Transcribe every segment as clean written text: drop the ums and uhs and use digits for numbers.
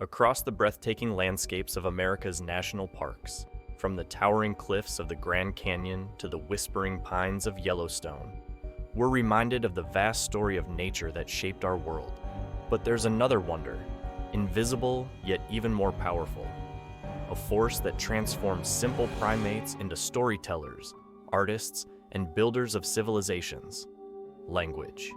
across the breathtaking landscapes of America's national parks, from the towering cliffs of the Grand Canyon to the whispering pines of Yellowstone, we're reminded of the vast story of nature that shaped our world. But there's another wonder, invisible yet even more powerful, a force that transforms simple primates into storytellers, artists, and builders of civilizations: language.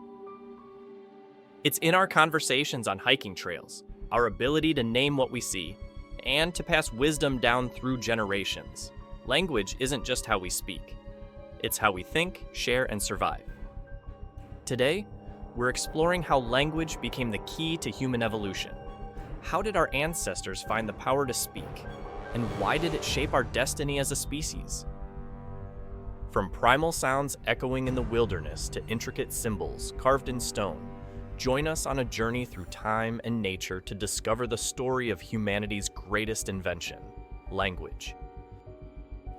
It's in our conversations on hiking trails, our ability to name what we see, and to pass wisdom down through generations. Language isn't just how we speak. It's how we think, share, and survive. Today, we're exploring how language became the key to human evolution. How did our ancestors find the power to speak? And why did it shape our destiny as a species? From primal sounds echoing in the wilderness to intricate symbols carved in stone, join us on a journey through time and nature to discover the story of humanity's greatest invention: language.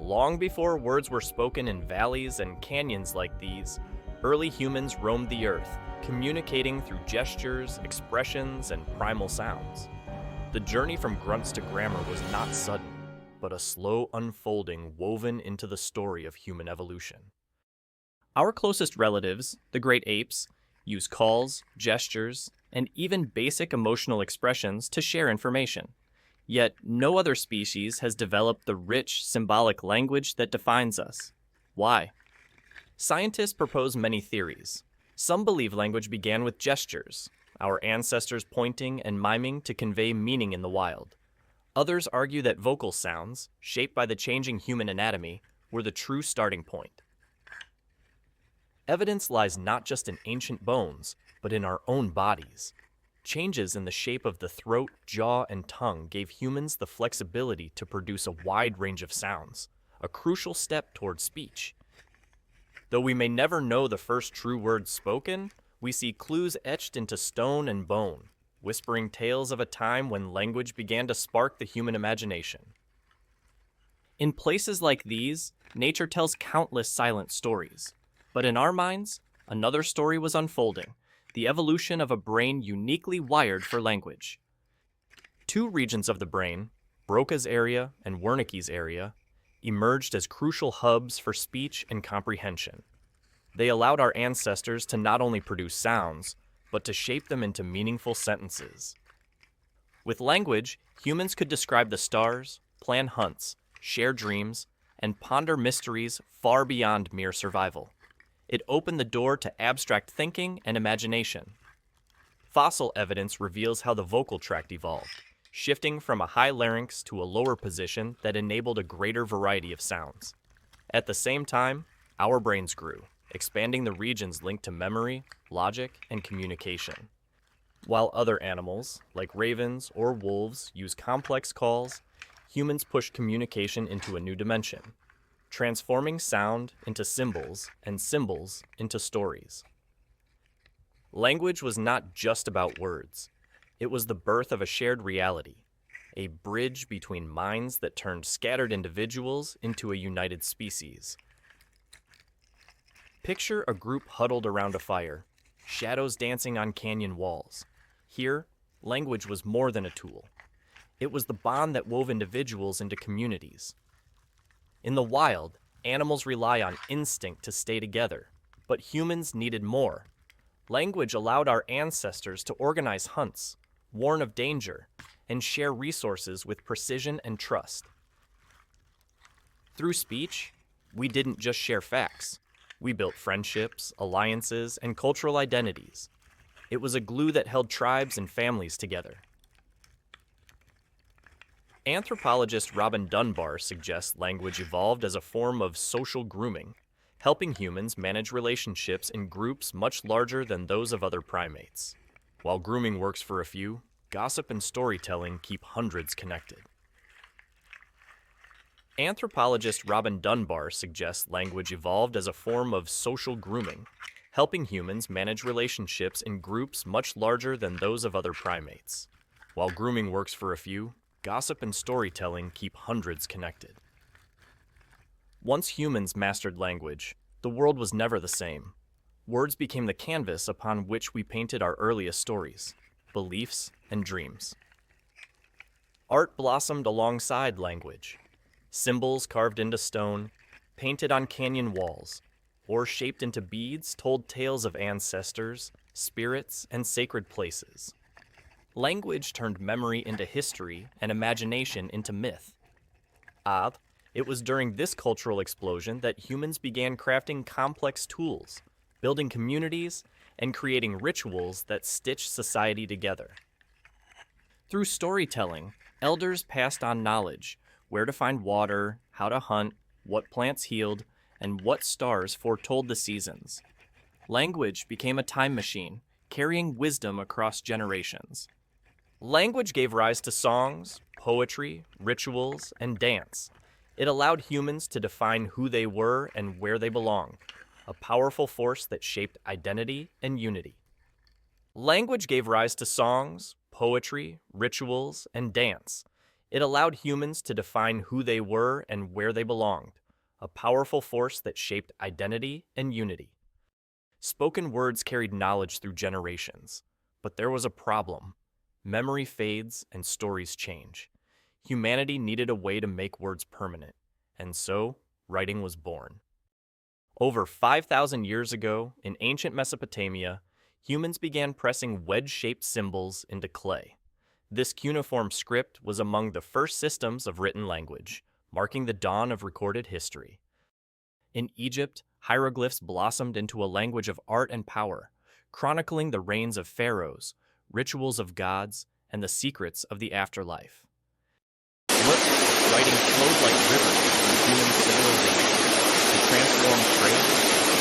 Long before words were spoken in valleys and canyons like these, early humans roamed the earth, communicating through gestures, expressions, and primal sounds. The journey from grunts to grammar was not sudden, but a slow unfolding woven into the story of human evolution. Our closest relatives, the great apes, use calls, gestures, and even basic emotional expressions to share information. Yet no other species has developed the rich, symbolic language that defines us. Why? Scientists propose many theories. Some believe language began with gestures, our ancestors pointing and miming to convey meaning in the wild. Others argue that vocal sounds, shaped by the changing human anatomy, were the true starting point. Evidence lies not just in ancient bones, but in our own bodies. Changes in the shape of the throat, jaw, and tongue gave humans the flexibility to produce a wide range of sounds, a crucial step toward speech. Though we may never know the first true words spoken, we see clues etched into stone and bone, whispering tales of a time when language began to spark the human imagination. In places like these, nature tells countless silent stories. But in our minds, another story was unfolding: the evolution of a brain uniquely wired for language. Two regions of the brain, Broca's area and Wernicke's area, emerged as crucial hubs for speech and comprehension. They allowed our ancestors to not only produce sounds, but to shape them into meaningful sentences. With language, humans could describe the stars, plan hunts, share dreams, and ponder mysteries far beyond mere survival. It opened the door to abstract thinking and imagination. Fossil evidence reveals how the vocal tract evolved, shifting from a high larynx to a lower position that enabled a greater variety of sounds. At the same time, our brains grew, expanding the regions linked to memory, logic, and communication. While other animals, like ravens or wolves, use complex calls, humans pushed communication into a new dimension, transforming sound into symbols and symbols into stories. Language was not just about words. It was the birth of a shared reality, a bridge between minds that turned scattered individuals into a united species. Picture a group huddled around a fire, shadows dancing on canyon walls. Here, language was more than a tool. It was the bond that wove individuals into communities. In the wild, animals rely on instinct to stay together, but humans needed more. Language allowed our ancestors to organize hunts, warn of danger, and share resources with precision and trust. Through speech, we didn't just share facts. We built friendships, alliances, and cultural identities. It was a glue that held tribes and families together. Anthropologist Robin Dunbar suggests language evolved as a form of social grooming, helping humans manage relationships in groups much larger than those of other primates. While grooming works for a few, gossip and storytelling keep hundreds connected. Anthropologist Robin Dunbar suggests language evolved as a form of social grooming, helping humans manage relationships in groups much larger than those of other primates. While grooming works for a few, gossip and storytelling keep hundreds connected. Once humans mastered language, the world was never the same. Words became the canvas upon which we painted our earliest stories, beliefs, and dreams. Art blossomed alongside language. Symbols carved into stone, painted on canyon walls, or shaped into beads told tales of ancestors, spirits, and sacred places. Language turned memory into history and imagination into myth. It was during this cultural explosion that humans began crafting complex tools, building communities, and creating rituals that stitched society together. Through storytelling, elders passed on knowledge: where to find water, how to hunt, what plants healed, and what stars foretold the seasons. Language became a time machine, carrying wisdom across generations. Language gave rise to songs, poetry, rituals, and dance. It allowed humans to define who they were and where they belonged, a powerful force that shaped identity and unity. Language gave rise to songs, poetry, rituals, and dance. It allowed humans to define who they were and where they belonged, a powerful force that shaped identity and unity. Spoken words carried knowledge through generations, but there was a problem. Memory fades and stories change. Humanity needed a way to make words permanent, and so writing was born. Over 5,000 years ago, in ancient Mesopotamia, humans began pressing wedge-shaped symbols into clay. This cuneiform script was among the first systems of written language, marking the dawn of recorded history. In Egypt, hieroglyphs blossomed into a language of art and power, chronicling the reigns of pharaohs, rituals of gods, and the secrets of the afterlife. Writing flowed like rivers through human civilization to transform trade,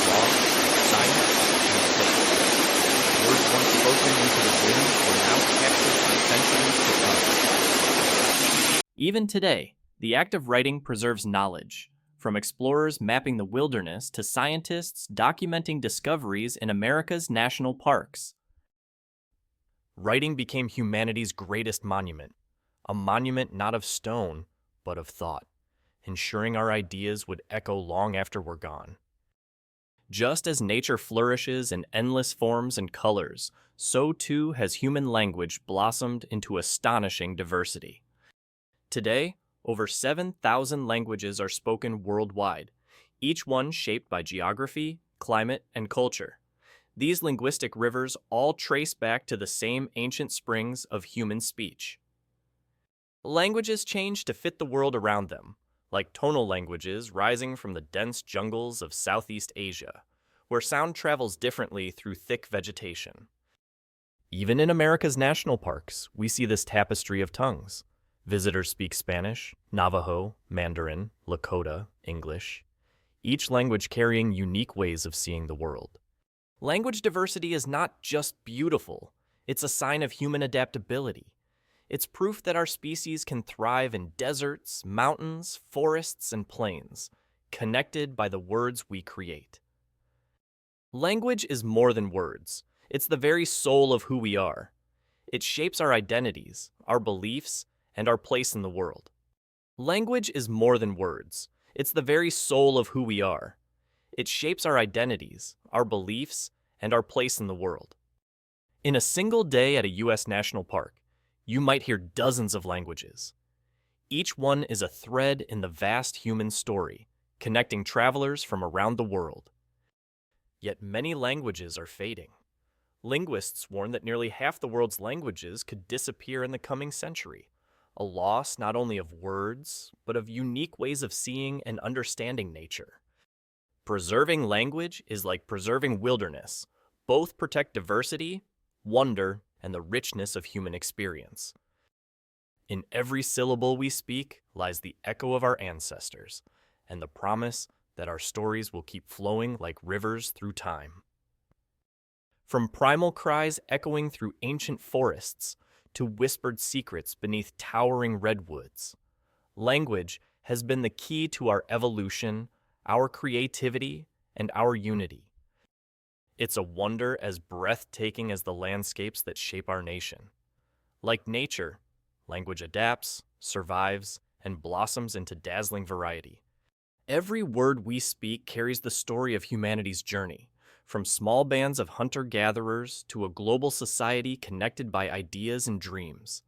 law, science, and space. Words once spoken into the wind were now captured for centuries to come. Even today, the act of writing preserves knowledge, from explorers mapping the wilderness to scientists documenting discoveries in America's national parks. Writing became humanity's greatest monument, a monument not of stone, but of thought, ensuring our ideas would echo long after we're gone. Just as nature flourishes in endless forms and colors, so too has human language blossomed into astonishing diversity. Today, over 7,000 languages are spoken worldwide, each one shaped by geography, climate, and culture. These linguistic rivers all trace back to the same ancient springs of human speech. Languages change to fit the world around them, like tonal languages rising from the dense jungles of Southeast Asia, where sound travels differently through thick vegetation. Even in America's national parks, we see this tapestry of tongues. Visitors speak Spanish, Navajo, Mandarin, Lakota, English, each language carrying unique ways of seeing the world. Language diversity is not just beautiful, it's a sign of human adaptability. It's proof that our species can thrive in deserts, mountains, forests, and plains, connected by the words we create. Language is more than words. It's the very soul of who we are. It shapes our identities, our beliefs, and our place in the world. Language is more than words. It's the very soul of who we are. It shapes our identities, our beliefs, and our place in the world. In a single day at a U.S. national park, you might hear dozens of languages. Each one is a thread in the vast human story, connecting travelers from around the world. Yet many languages are fading. Linguists warn that nearly half the world's languages could disappear in the coming century, a loss not only of words, but of unique ways of seeing and understanding nature. Preserving language is like preserving wilderness. Both protect diversity, wonder, and the richness of human experience. In every syllable we speak lies the echo of our ancestors, and the promise that our stories will keep flowing like rivers through time. From primal cries echoing through ancient forests to whispered secrets beneath towering redwoods, language has been the key to our evolution, our creativity, and our unity. It's a wonder as breathtaking as the landscapes that shape our nation. Like nature, language adapts, survives, and blossoms into dazzling variety. Every word we speak carries the story of humanity's journey, from small bands of hunter-gatherers to a global society connected by ideas and dreams.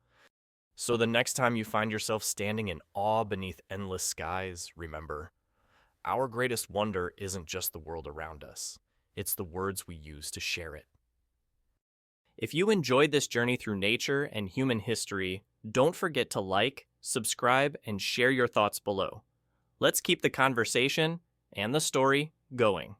So the next time you find yourself standing in awe beneath endless skies, remember, our greatest wonder isn't just the world around us, it's the words we use to share it. If you enjoyed this journey through nature and human history, don't forget to like, subscribe, and share your thoughts below. Let's keep the conversation and the story going.